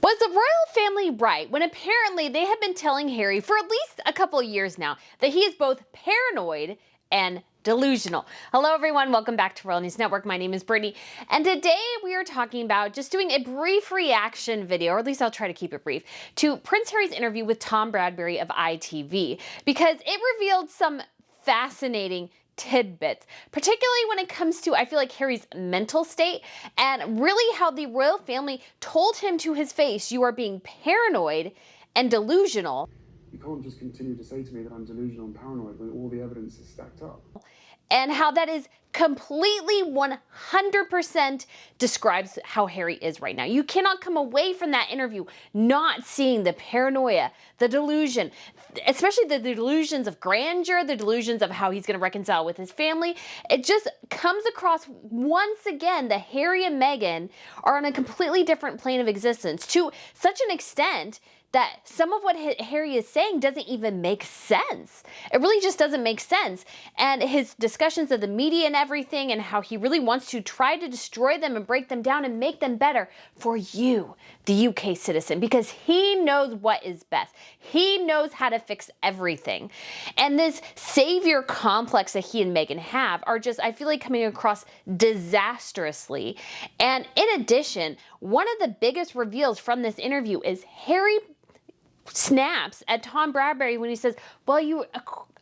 Was the royal family right when apparently they have been telling Harry for at least a couple of years now that he is both paranoid and delusional? Hello everyone, welcome back to Royal News Network. My name is Brittany, and today we are talking about just doing a brief reaction video, or at least I'll try to keep it brief, to Prince Harry's interview with Tom Bradbury of ITV, because it revealed some fascinating tidbits, particularly when it comes to, I feel like, Harry's mental state and really how the royal family told him to his face, you are being paranoid and delusional. You can't just continue to say to me that I'm delusional and paranoid when all the evidence is stacked up. And how that is completely 100% describes how Harry is right now. You cannot come away from that interview not seeing the paranoia, the delusion, especially the delusions of grandeur, the delusions of how he's going to reconcile with his family. It just comes across once again that Harry and Meghan are on a completely different plane of existence, to such an extent that some of what Harry is saying doesn't even make sense. It really just doesn't make sense. And his discussions of the media and everything, and how he really wants to try to destroy them and break them down and make them better for you, the UK citizen, because he knows what is best. He knows how to fix everything. And this savior complex that he and Meghan have are just, I feel like, coming across disastrously. And in addition, one of the biggest reveals from this interview is Harry snaps at Tom Bradbury when he says, well, you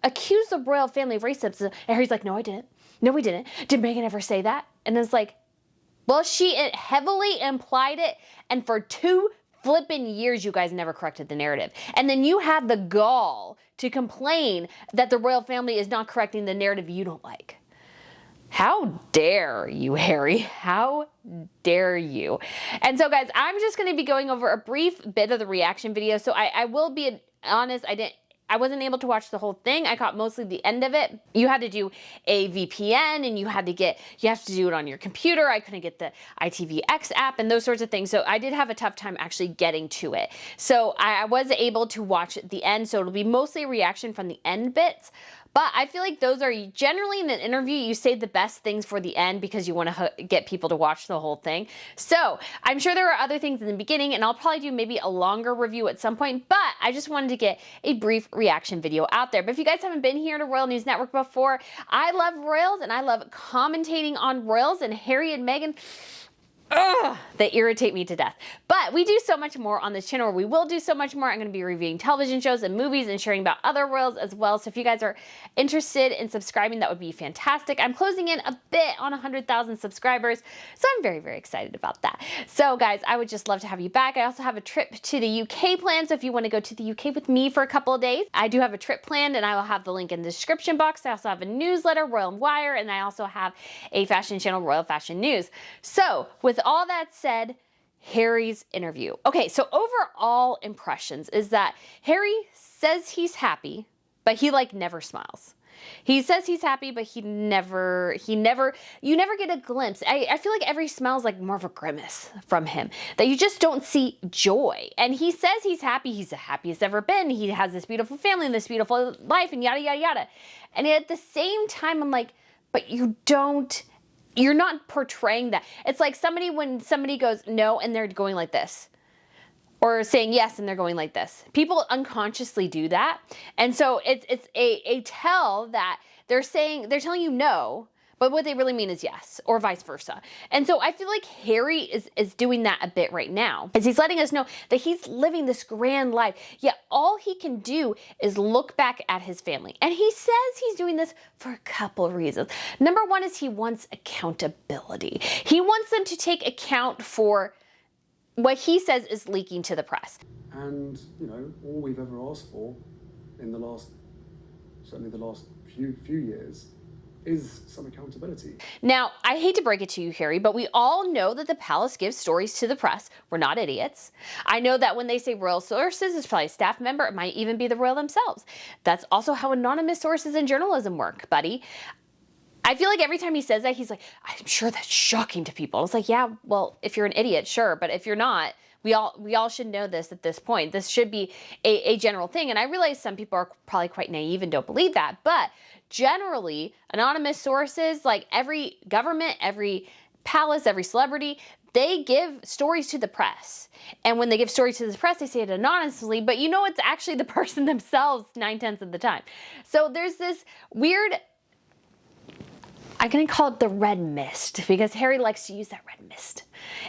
accuse the royal family of racism. And Harry's like, no, I didn't. No, we didn't. Did Meghan ever say that? And it's like, well, she heavily implied it. And for 2 flippin' years, you guys never corrected the narrative. And then you have the gall to complain that the royal family is not correcting the narrative you don't like. How dare you, Harry? How dare you? And so, guys, I'm just going to be going over a brief bit of the reaction video. So I will be honest, I wasn't able to watch the whole thing. I caught mostly the end of it. You had to do a VPN, and you have to do it on your computer. I couldn't get the ITVX app and those sorts of things. So I did have a tough time actually getting to it. So I was able to watch the end. So it'll be mostly a reaction from the end bits. But I feel like those are generally, in an interview, you save the best things for the end because you want to get people to watch the whole thing. So I'm sure there are other things in the beginning, and I'll probably do maybe a longer review at some point, but I just wanted to get a brief reaction video out there. But if you guys haven't been here to Royal News Network before, I love royals and I love commentating on royals, and Harry and Meghan, they irritate me to death. But we do so much more on this channel, or we will do so much more. I'm going to be reviewing television shows and movies and sharing about other royals as well. So if you guys are interested in subscribing, that would be fantastic. I'm closing in a bit on 100,000 subscribers, so I'm very, very excited about that. So guys, I would just love to have you back. I also have a trip to the UK planned, so if you want to go to the UK with me for a couple of days, I do have a trip planned, and I will have the link in the description box. I also have a newsletter, Royal Wire, and I also have a fashion channel, Royal Fashion News. So with all that said, Harry's interview. Okay, so overall impressions is that Harry says he's happy, but he never smiles. He says he's happy, but you never get a glimpse. I feel like every smile is more of a grimace from him, that you just don't see joy. And he says he's happy. He's the happiest ever been. He has this beautiful family and this beautiful life and yada, yada, yada. And at the same time, I'm like, but you're not portraying that. It's like when somebody goes no and they're going like this, or saying yes and they're going like this. People unconsciously do that. And so it's a tell that they're telling you no, but what they really mean is yes, or vice versa. And so I feel like Harry is doing that a bit right now, as he's letting us know that he's living this grand life, yet all he can do is look back at his family. And he says he's doing this for a couple of reasons. Number one is he wants accountability. He wants them to take account for what he says is leaking to the press. And, all we've ever asked for in certainly the last few years, is some accountability. Now, I hate to break it to you, Harry, but we all know that the palace gives stories to the press. We're not idiots. I know that when they say royal sources, it's probably a staff member. It might even be the royal themselves. That's also how anonymous sources in journalism work, buddy. I feel like every time he says that, he's like, I'm sure that's shocking to people. It's like, yeah, well, if you're an idiot, sure. But if you're not, we all should know this at this point. This should be a general thing. And I realize some people are probably quite naive and don't believe that. But generally, anonymous sources, like every government, every palace, every celebrity, they give stories to the press. And when they give stories to the press, they say it anonymously, but you know it's actually the person themselves 9/10 of the time. So there's this weird, I'm going to call it the red mist, because Harry likes to use that red mist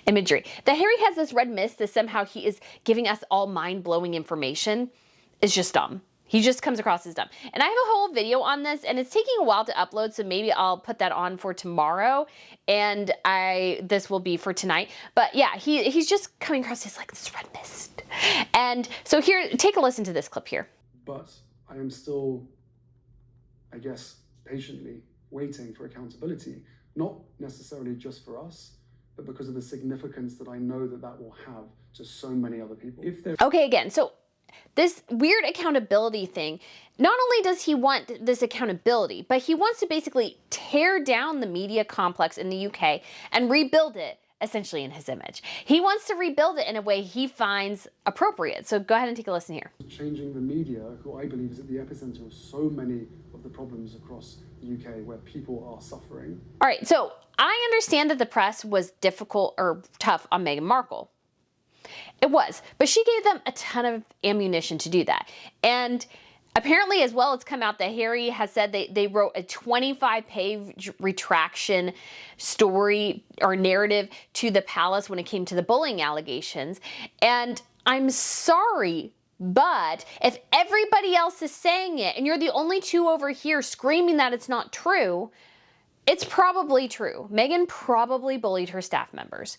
imagery. That Harry has this red mist that somehow he is giving us all mind-blowing information is just dumb. He just comes across as dumb. And I have a whole video on this, and it's taking a while to upload, so maybe I'll put that on for tomorrow, and this will be for tonight. But yeah, he's just coming across as like this red mist. And so here, take a listen to this clip here. But I am still, I guess, patiently waiting for accountability, not necessarily just for us, but because of the significance that I know that that will have to so many other people. Okay, again, so this weird accountability thing, not only does he want this accountability, but he wants to basically tear down the media complex in the UK and rebuild it essentially in his image. He wants to rebuild it in a way he finds appropriate. So go ahead and take a listen here. Changing the media, who I believe is at the epicenter of so many of the problems across the UK where people are suffering. All right, so I understand that the press was difficult or tough on Meghan Markle. It was, but she gave them a ton of ammunition to do that. And apparently as well, it's come out that Harry has said they wrote a 25-page retraction story or narrative to the palace when it came to the bullying allegations. And I'm sorry, but if everybody else is saying it and you're the only two over here screaming that it's not true, it's probably true. Meghan probably bullied her staff members,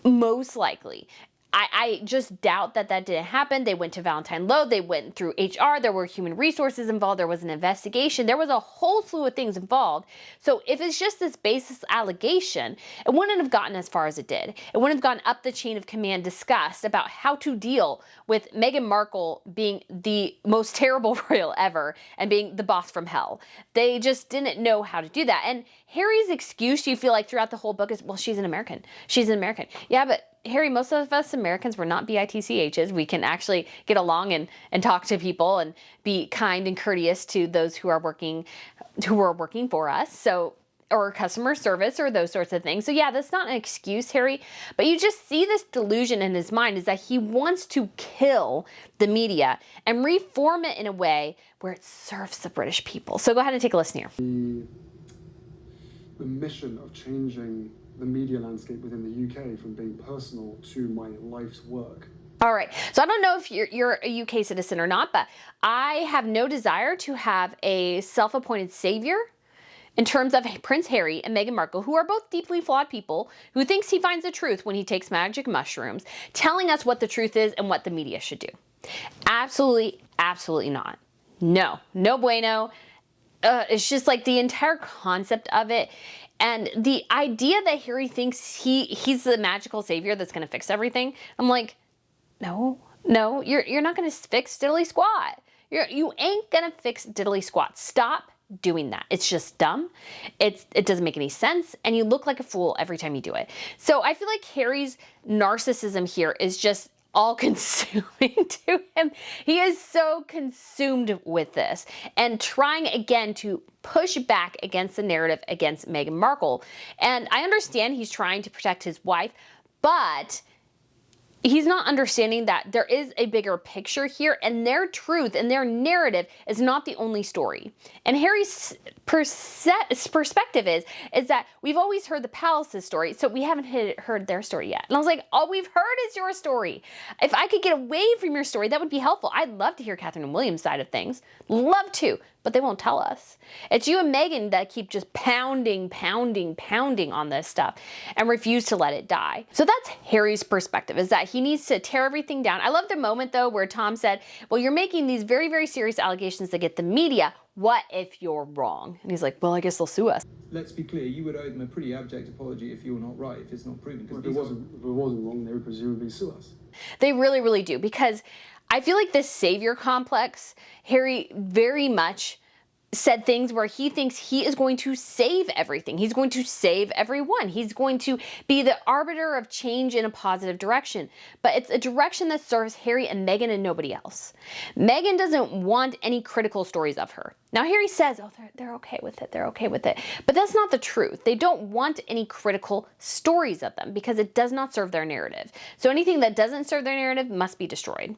most likely. I just doubt that didn't happen. They went to Valentine Lowe. They went through HR. There were human resources involved. There was an investigation. There was a whole slew of things involved. So if it's just this baseless allegation, it wouldn't have gotten as far as it did. It wouldn't have gone up the chain of command discussed about how to deal with Meghan Markle being the most terrible royal ever and being the boss from hell. They just didn't know how to do that. And Harry's excuse, you feel like throughout the whole book, is, well, she's an American. She's an American. Yeah, but Harry, most of us Americans, we're not BITCHs. We can actually get along and talk to people and be kind and courteous to those who are working for us. So, or customer service or those sorts of things. So yeah, that's not an excuse, Harry, but you just see this delusion in his mind is that he wants to kill the media and reform it in a way where it serves the British people. So go ahead and take a listen here. The mission of changing the media landscape within the UK from being personal to my life's work. All right, so I don't know if you're a UK citizen or not, but I have no desire to have a self-appointed savior in terms of Prince Harry and Meghan Markle, who are both deeply flawed people, who thinks he finds the truth when he takes magic mushrooms, telling us what the truth is and what the media should do. Absolutely, absolutely not. No, no bueno. It's just like the entire concept of it. And the idea that Harry thinks he's the magical savior that's going to fix everything. I'm like, no, you're not going to fix diddly squat. You ain't going to fix diddly squat. Stop doing that. It's just dumb. It doesn't make any sense. And you look like a fool every time you do it. So I feel like Harry's narcissism here is just all consuming to him. He is so consumed with this and trying again to push back against the narrative against Meghan Markle. And I understand he's trying to protect his wife, but he's not understanding that there is a bigger picture here, and their truth and their narrative is not the only story. And Harry's perspective is that we've always heard the palace's story, so we haven't heard their story yet. And I was like, all we've heard is your story. If I could get away from your story, that would be helpful. I'd love to hear Catherine and William's side of things. Love to. But they won't tell us. It's you and Meghan that keep just pounding on this stuff and refuse to let it die. So that's Harry's perspective, is that he needs to tear everything down. I love the moment, though, where Tom said, well, you're making these very, very serious allegations that get the media. What if you're wrong? And he's like, well, I guess they'll sue us. Let's be clear, you would owe them a pretty abject apology if you're not right, if it's not proven. Well, if it wasn't wrong, they would presumably sue us. They really, really do, because I feel like this savior complex, Harry very much said things where he thinks he is going to save everything. He's going to save everyone. He's going to be the arbiter of change in a positive direction. But it's a direction that serves Harry and Meghan and nobody else. Meghan doesn't want any critical stories of her. Now, Harry says, oh, they're okay with it. They're okay with it. But that's not the truth. They don't want any critical stories of them because it does not serve their narrative. So anything that doesn't serve their narrative must be destroyed.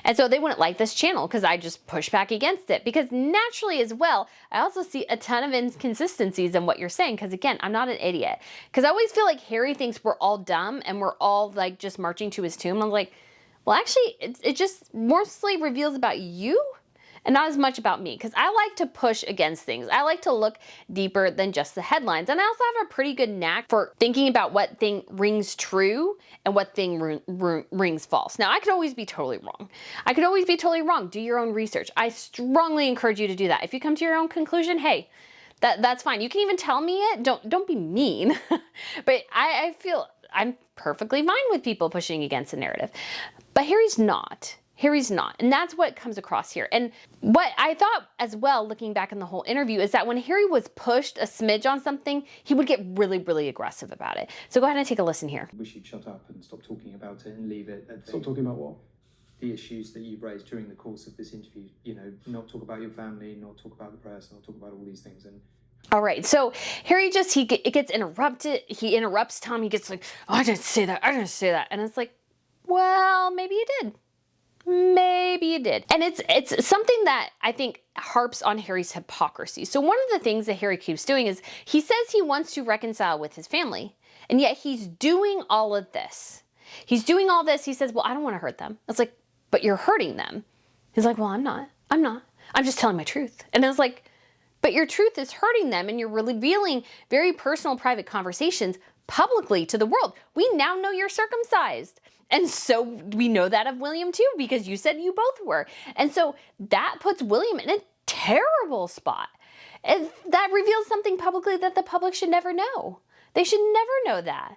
And so they wouldn't like this channel because I just push back against it. Because naturally as well, I also see a ton of inconsistencies in what you're saying. Because again, I'm not an idiot. Because I always feel like Harry thinks we're all dumb and we're all like just marching to his tomb. I'm like, well, actually, it just mostly reveals about you and not as much about me, because I like to push against things. I like to look deeper than just the headlines. And I also have a pretty good knack for thinking about what thing rings true and what thing rings false. Now, I could always be totally wrong. I could always be totally wrong. Do your own research. I strongly encourage you to do that. If you come to your own conclusion, hey, that's fine. You can even tell me it. Don't be mean. But I feel I'm perfectly fine with people pushing against a narrative. But Harry's not. Harry's not. And that's what comes across here. And what I thought as well, looking back in the whole interview, is that when Harry was pushed a smidge on something, he would get really, really aggressive about it. So go ahead and take a listen here. I wish you'd shut up and stop talking about it and leave it at Stop talking about what? the issues that you've raised during the course of this interview. You know, not talk about your family, not talk about the press, not talk about all these things. And all right, so Harry it gets interrupted. He interrupts Tom. He gets like, oh, I didn't say that. I didn't say that. And it's like, well, maybe you did. Maybe you did. And it's something that I think harps on Harry's hypocrisy. So one of the things that Harry keeps doing is he says he wants to reconcile with his family, and yet he's doing all of this. He's doing all this. He says, well, I don't want to hurt them. It's like, but you're hurting them. He's like, well, I'm not. I'm just telling my truth. And it's like, but your truth is hurting them, and you're revealing very personal, private conversations publicly to the world. We now know you're circumcised. And so we know that of William too, because you said you both were. And so that puts William in a terrible spot. And that reveals something publicly that the public should never know. They should never know that.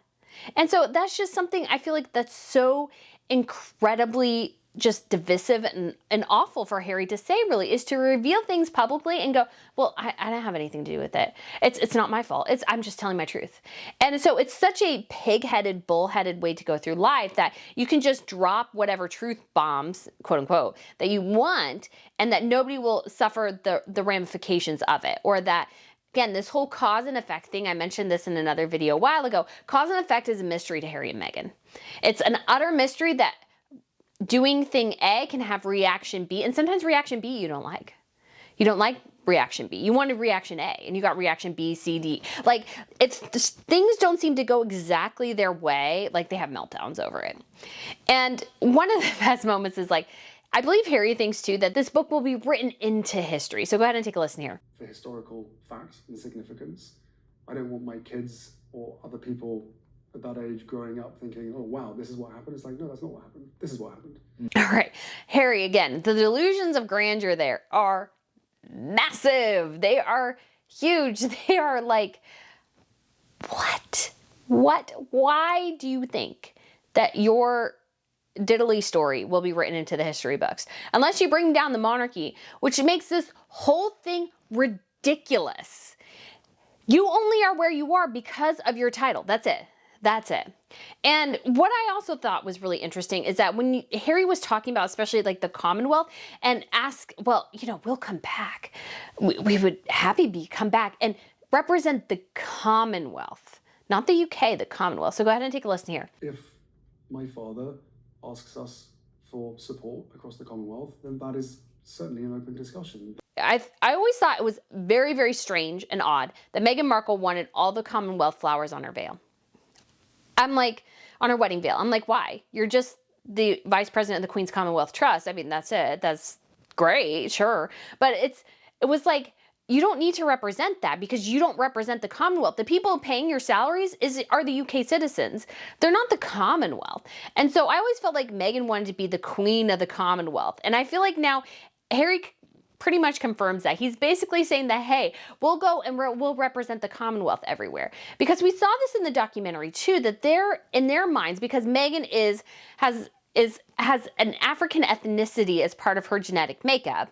And so that's just something I feel like that's so incredibly just divisive and awful for Harry to say, really, is to reveal things publicly and go, well, I don't have anything to do with it. It's not my fault. I'm just telling my truth. And so it's such a pig-headed, bull-headed way to go through life that you can just drop whatever truth bombs, quote unquote, that you want, and that nobody will suffer the ramifications of it. Or that, again, this whole cause and effect thing, I mentioned this in another video a while ago, cause and effect is a mystery to Harry and Meghan. It's an utter mystery that doing thing A can have reaction B, and sometimes reaction B you don't like. You don't like reaction B. You wanted reaction A, and you got reaction B, C, D. Like, things don't seem to go exactly their way, like they have meltdowns over it. And one of the best moments is like, I believe Harry thinks too that this book will be written into history. So go ahead and take a listen here. For historical fact and significance, I don't want my kids or other people at that age growing up thinking, oh, wow, this is what happened. It's like, no, that's not what happened. This is what happened. All right. Harry, again, the delusions of grandeur there are massive. They are huge. They are like, what? Why do you think that your diddly story will be written into the history books? Unless you bring down the monarchy, which makes this whole thing ridiculous. You only are where you are because of your title. That's it. That's it. And what I also thought was really interesting is that when Harry was talking about, especially like the Commonwealth, and ask, well, you know, we'll come back. We would come back and represent the Commonwealth, not the UK, the Commonwealth. So go ahead and take a listen here. If my father asks us for support across the Commonwealth, then that is certainly an open discussion. I always thought it was very, very strange and odd that Meghan Markle wanted all the Commonwealth flowers on her veil. I'm like, on her wedding veil. I'm like, why? You're just the vice president of the Queen's Commonwealth Trust. I mean, that's it. That's great, sure. But it was like, you don't need to represent that because you don't represent the Commonwealth. The people paying your salaries are the UK citizens. They're not the Commonwealth. And so I always felt like Meghan wanted to be the queen of the Commonwealth. And I feel like now Harry pretty much confirms that. He's basically saying that, hey, we'll go and we'll represent the Commonwealth everywhere. Because we saw this in the documentary too, that they're in their minds, because Meghan has an African ethnicity as part of her genetic makeup,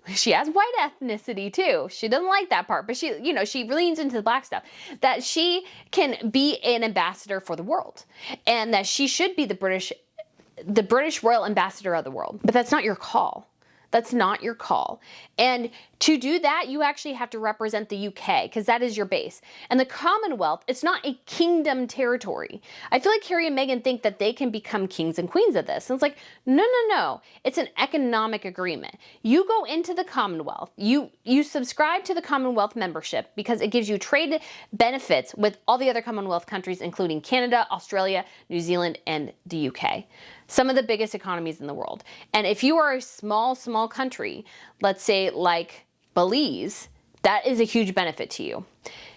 she has white ethnicity too. She doesn't like that part, but she, she leans into the black stuff, that she can be an ambassador for the world and that she should be the British royal ambassador of the world. But that's not your call. That's not your call. And to do that, you actually have to represent the UK because that is your base. And the Commonwealth, it's not a kingdom territory. I feel like Harry and Meghan think that they can become kings and queens of this. And it's like, no. It's an economic agreement. You go into the Commonwealth, you subscribe to the Commonwealth membership because it gives you trade benefits with all the other Commonwealth countries, including Canada, Australia, New Zealand, and the UK. Some of the biggest economies in the world. And if you are a small country, let's say like Belize, that is a huge benefit to you.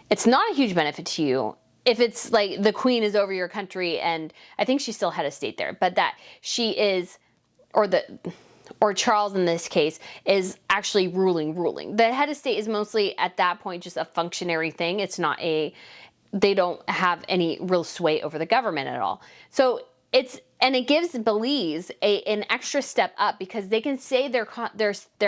It's not a huge benefit to you if it's like the Queen is over your country, and I think she's still head of state there, but that she is, or Charles in this case, is actually ruling. The head of state is mostly at that point just a functionary thing. It's not they don't have any real sway over the government at all. So it gives Belize an extra step up because they can say their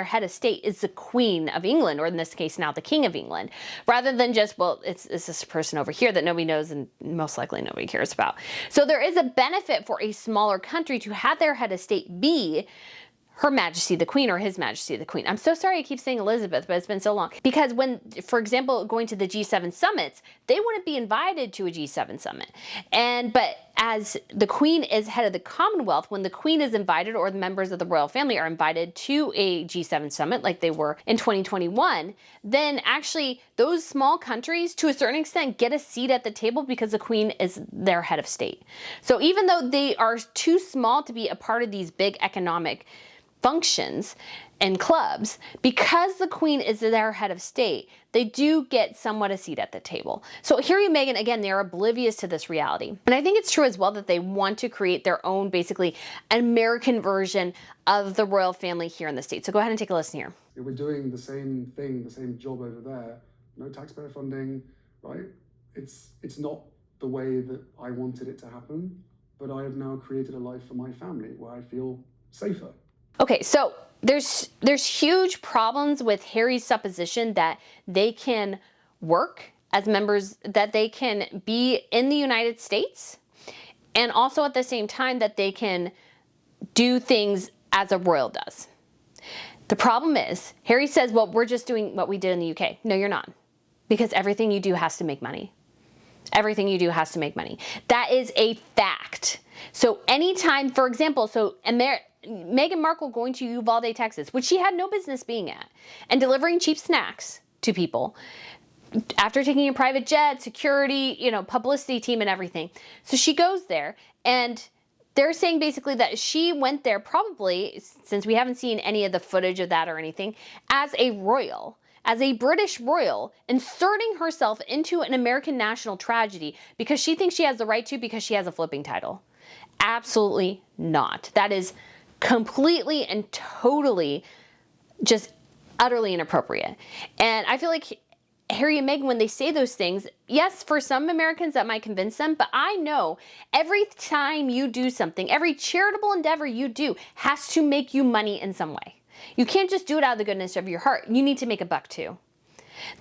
head of state is the Queen of England, or in this case now the King of England, rather than just, well, it's this person over here that nobody knows and most likely nobody cares about. So there is a benefit for a smaller country to have their head of state be Her Majesty the Queen or His Majesty the Queen. I'm so sorry I keep saying Elizabeth, but it's been so long. Because when, for example, going to the G7 summits, they wouldn't be invited to a G7 summit. But as the Queen is head of the Commonwealth, when the Queen is invited or the members of the royal family are invited to a G7 summit like they were in 2021, then actually those small countries to a certain extent get a seat at the table because the Queen is their head of state. So even though they are too small to be a part of these big economic functions and clubs, because the Queen is their head of state, they do get somewhat a seat at the table. So Harry and Meghan, again, they are oblivious to this reality. And I think it's true as well that they want to create their own, basically, American version of the royal family here in the States. So go ahead and take a listen here. We're doing the same thing, the same job over there. No taxpayer funding, right? It's not the way that I wanted it to happen, but I have now created a life for my family where I feel safer. Okay, so there's huge problems with Harry's supposition that they can work as members, that they can be in the United States, and also at the same time that they can do things as a royal does. The problem is, Harry says, well, we're just doing what we did in the UK. No, you're not. Because everything you do has to make money. Everything you do has to make money. That is a fact. So anytime, for example, Meghan Markle going to Uvalde, Texas, which she had no business being at, and delivering cheap snacks to people after taking a private jet, security, publicity team and everything. So she goes there, and they're saying basically that she went there probably, since we haven't seen any of the footage of that or anything, as a royal, as a British royal, inserting herself into an American national tragedy because she thinks she has the right to because she has a flipping title. Absolutely not. That is completely and totally just utterly inappropriate. And I feel like Harry and Meghan, when they say those things, yes, for some Americans that might convince them, but I know every time you do something, every charitable endeavor you do has to make you money in some way. You can't just do it out of the goodness of your heart. You need to make a buck too.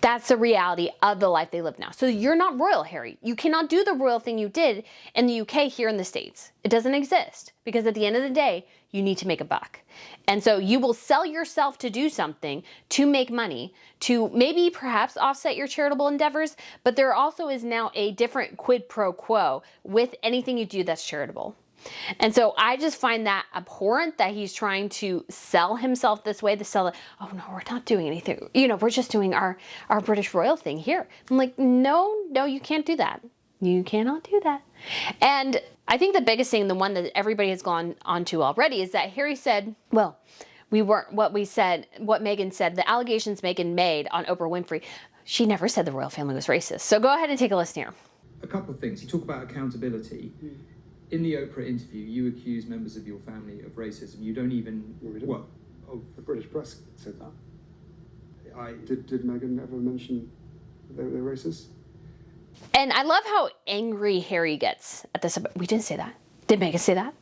That's the reality of the life they live now. So you're not royal, Harry. You cannot do the royal thing you did in the UK here in the States. It doesn't exist because at the end of the day, you need to make a buck. And so you will sell yourself to do something to make money, to maybe perhaps offset your charitable endeavors, but there also is now a different quid pro quo with anything you do that's charitable. And so I just find that abhorrent that he's trying to sell himself this way, to sell it, oh no, we're not doing anything. We're just doing our British royal thing here. I'm like, no, you can't do that. You cannot do that. And I think the biggest thing, the one that everybody has gone on to already, is that Harry said, well, we weren't what Meghan said, the allegations Meghan made on Oprah Winfrey, she never said the royal family was racist. So go ahead and take a listen here. A couple of things. You talk about accountability. In the Oprah interview, you accuse members of your family of racism. You don't even... The British press said that. Did Meghan ever mention they're racist? And I love how angry Harry gets at this. We didn't say that. Did Meghan say that?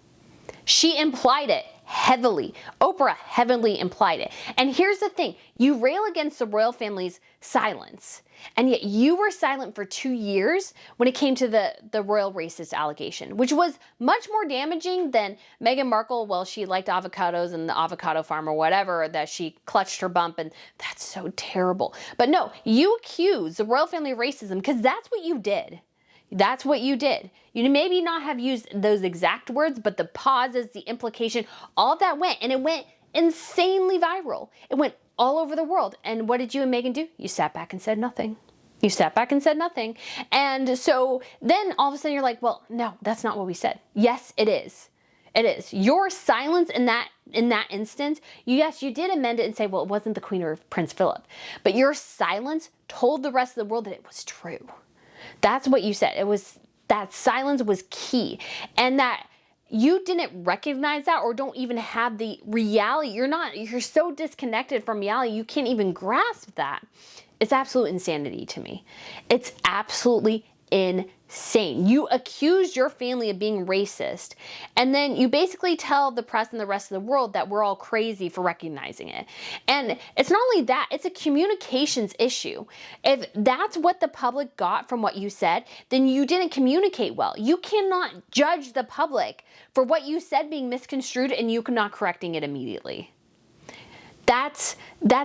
She implied it Oprah heavily implied it. And here's the thing, you rail against the royal family's silence, and yet you were silent for 2 years when it came to the royal racist allegation, which was much more damaging than Meghan Markle, well, she liked avocados and the avocado farm or whatever, that she clutched her bump, and that's so terrible. But no, you accuse the royal family of racism because that's what you did. That's what you did. You maybe not have used those exact words, but the pauses, the implication, all of that went, and it went insanely viral. It went all over the world. And what did you and Meghan do? You sat back and said nothing. You sat back and said nothing. And so then all of a sudden you're like, well, no, that's not what we said. Yes, it is. It is. Your silence in that instance, yes, you did amend it and say, well, it wasn't the Queen or Prince Philip. But your silence told the rest of the world that it was true. That's what you said. It was that silence was key, and that you didn't recognize that or don't even have the reality. You're so disconnected from reality, you can't even grasp that. It's absolute insanity to me. It's absolutely insane. You accuse your family of being racist, and then you basically tell the press and the rest of the world that we're all crazy for recognizing it. And it's not only that, it's a communications issue. If that's what the public got from what you said, then you didn't communicate well. You cannot judge the public for what you said being misconstrued and you not correcting it immediately. That's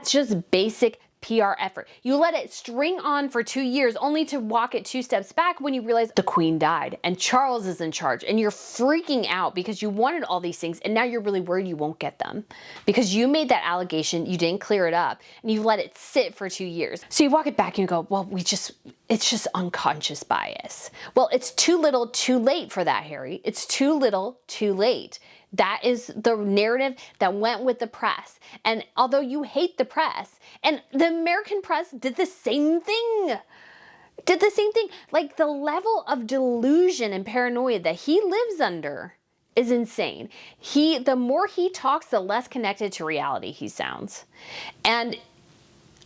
just basic PR effort. You let it string on for 2 years only to walk it 2 steps back when you realize the Queen died and Charles is in charge, and you're freaking out because you wanted all these things, and now you're really worried you won't get them because you made that allegation, you didn't clear it up, and you let it sit for 2 years. So you walk it back and you go, well, it's just unconscious bias. Well, it's too little, too late for that, Harry. It's too little, too late. That is the narrative that went with the press. And although you hate the press, and the American press did the same thing. Like, the level of delusion and paranoia that he lives under is insane. The more he talks, the less connected to reality he sounds. And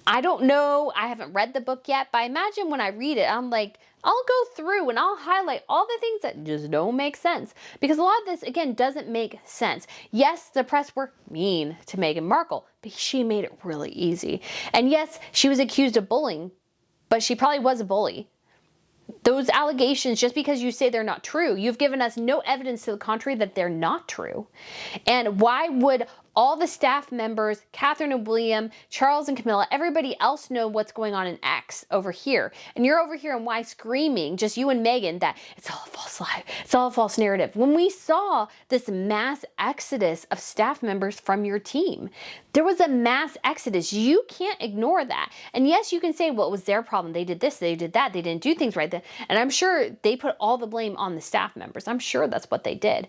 I don't know, I haven't read the book yet, but I imagine when I read it, I'm like, I'll go through and I'll highlight all the things that just don't make sense. Because a lot of this, again, doesn't make sense. Yes, the press were mean to Meghan Markle, but she made it really easy. And yes, she was accused of bullying, but she probably was a bully. Those allegations, just because you say they're not true, you've given us no evidence to the contrary that they're not true. And why would all the staff members, Catherine and William, Charles and Camilla, everybody else know what's going on in X over here? And you're over here and why screaming, just you and Meghan, that it's all a false lie, it's all a false narrative. When we saw this mass exodus of staff members from your team, there was a mass exodus. You can't ignore that. And yes, you can say, well, it was their problem. They did this, they did that, they didn't do things right. And I'm sure they put all the blame on the staff members. I'm sure that's what they did.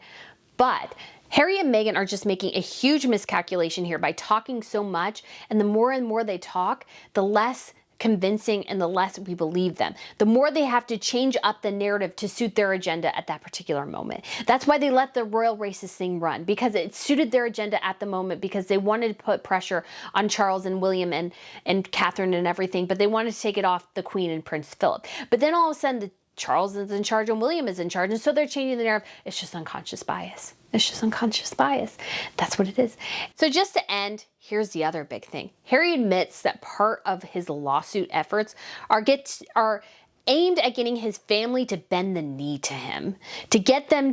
But Harry and Meghan are just making a huge miscalculation here by talking so much, and the more and more they talk, the less convincing and the less we believe them. The more they have to change up the narrative to suit their agenda at that particular moment. That's why they let the royal racist thing run, because it suited their agenda at the moment, because they wanted to put pressure on Charles and William and Catherine and everything, but they wanted to take it off the Queen and Prince Philip. But then all of a sudden, Charles is in charge and William is in charge, and so they're changing the narrative. It's just unconscious bias. It's just unconscious bias. That's what it is. So just to end, here's the other big thing. Harry admits that part of his lawsuit efforts are aimed at getting his family to bend the knee to him, to get them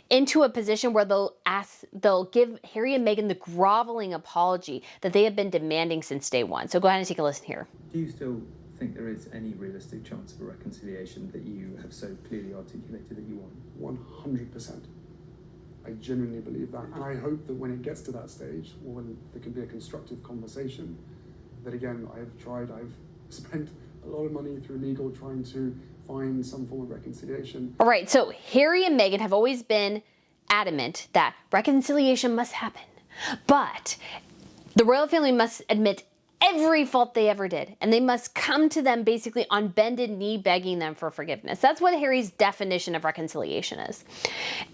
into a position where they'll give Harry and Meghan the groveling apology that they have been demanding since day one. So go ahead and take a listen here. Do you still think there is any realistic chance of a reconciliation that you have so clearly articulated that you want? 100%. I genuinely believe that. And I hope that when it gets to that stage, or when there can be a constructive conversation, that again, I've spent a lot of money through legal trying to find some form of reconciliation. All right, so Harry and Meghan have always been adamant that reconciliation must happen. But the royal family must admit every fault they ever did, and they must come to them basically on bended knee begging them for forgiveness. That's what Harry's definition of reconciliation is.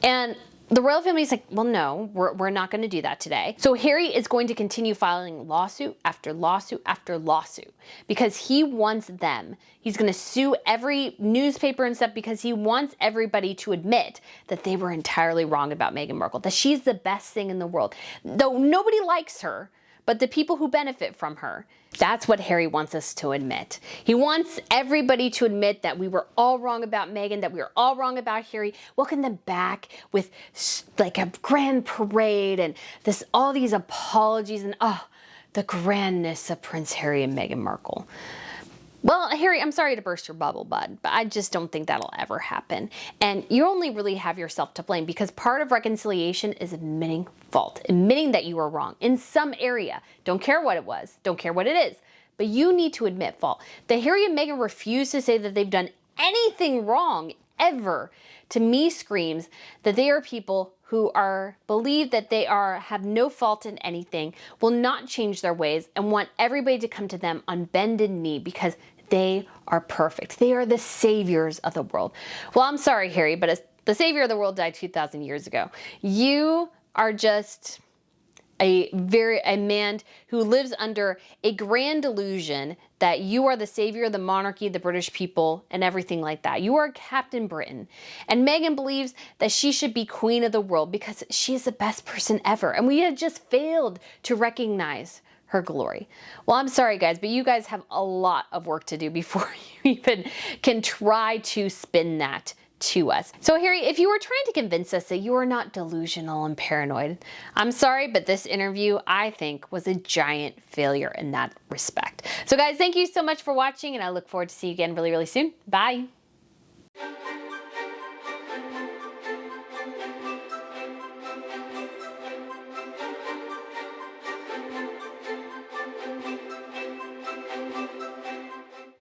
And The royal family is like, well, no, we're not going to do that today. So Harry is going to continue filing lawsuit after lawsuit after lawsuit because he wants them. He's going to sue every newspaper and stuff because he wants everybody to admit that they were entirely wrong about Meghan Markle, that she's the best thing in the world. Though nobody likes her, but the people who benefit from her, that's what Harry wants us to admit. He wants everybody to admit that we were all wrong about Meghan, that we were all wrong about Harry. Welcome them back with like a grand parade and all these apologies and the grandness of Prince Harry and Meghan Markle. Well, Harry, I'm sorry to burst your bubble, bud, but I just don't think that'll ever happen. And you only really have yourself to blame because part of reconciliation is admitting fault, admitting that you were wrong in some area. Don't care what it was, don't care what it is, but you need to admit fault. That Harry and Meghan refuse to say that they've done anything wrong ever, to me screams that they are people who believe that they have no fault in anything, will not change their ways, and want everybody to come to them on bended knee because they are perfect. They are the saviors of the world. Well, I'm sorry, Harry, but the savior of the world died 2,000 years ago. You are just a man who lives under a grand delusion that you are the savior of the monarchy, the British people, and everything like that. You are Captain Britain. And Meghan believes that she should be queen of the world because she is the best person ever. And we have just failed to recognize her glory. Well, I'm sorry, guys, but you guys have a lot of work to do before you even can try to spin that to us. So Harry, if you were trying to convince us that you are not delusional and paranoid, I'm sorry, but this interview, I think, was a giant failure in that respect. So guys, thank you so much for watching, and I look forward to seeing you again really, really soon. Bye.